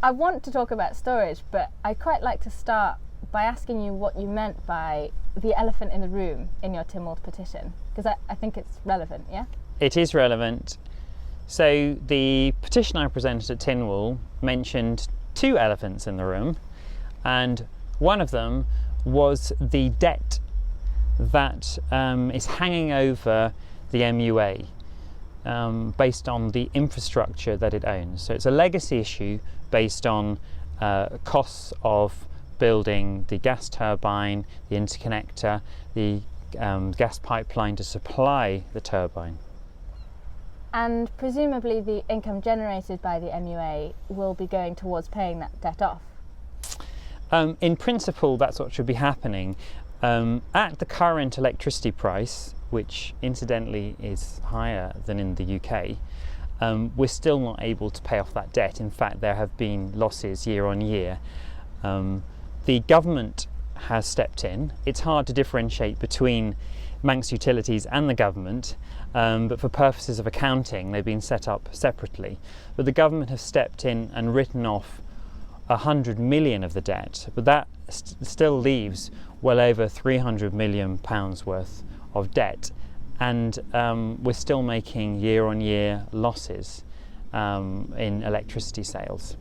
I want to talk about storage, but I'd quite like to start by asking you what you meant by the elephant in the room in your Tynwald petition, because I think it's relevant, yeah? It is relevant. So the petition I presented at Tynwald mentioned two elephants in the room, and one of them was the debt that is hanging over the MUA based on the infrastructure that it owns. So it's a legacy issue based on costs of building the gas turbine, the interconnector, the gas pipeline to supply the turbine. And presumably the income generated by the MUA will be going towards paying that debt off. In principle, that's what should be happening. At the current electricity price, which incidentally is higher than in the UK, we're still not able to pay off that debt. In fact, there have been losses year on year. The government has stepped in. It's hard to differentiate between Manx Utilities and the government, but for purposes of accounting, they've been set up separately. But the government have stepped in and written off 100 million of the debt, but that still leaves well over 300 million pounds worth of debt, and we're still making year-on-year losses in electricity sales.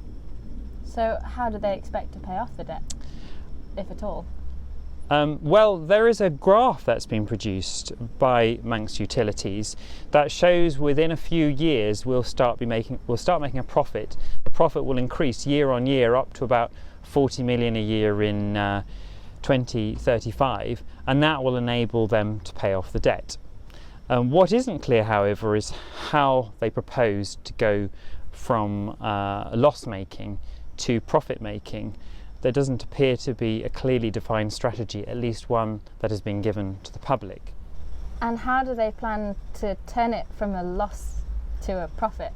So how do they expect to pay off the debt, if at all? Well, there is a graph that's been produced by Manx Utilities that shows within a few years we'll start making a profit. The profit will increase year on year up to about 40 million a year in 2035, and that will enable them to pay off the debt. What isn't clear, however, is how they propose to go from loss making to profit making. There doesn't appear to be a clearly defined strategy, at least one that has been given to the public. And how do they plan to turn it from a loss to a profit?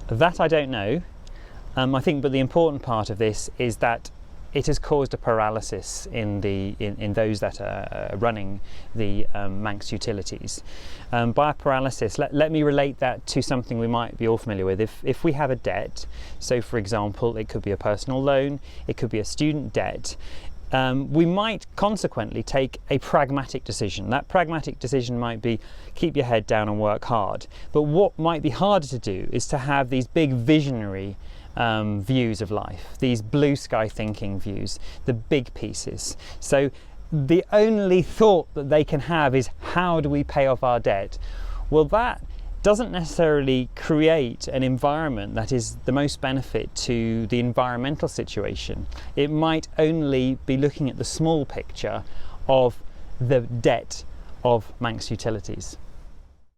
That I don't know. I think, but the important part of this is that it has caused a paralysis in those that are running the Manx Utilities. By a paralysis, let me relate that to something we might be all familiar with. If we have a debt, so for example, it could be a personal loan, it could be a student debt, we might consequently take a pragmatic decision. That pragmatic decision might be keep your head down and work hard. But what might be harder to do is to have these big visionary views of life, these blue sky thinking views, the big pieces. So the only thought that they can have is how do we pay off our debt? Well, that doesn't necessarily create an environment that is the most benefit to the environmental situation. It might only be looking at the small picture of the debt of Manx Utilities.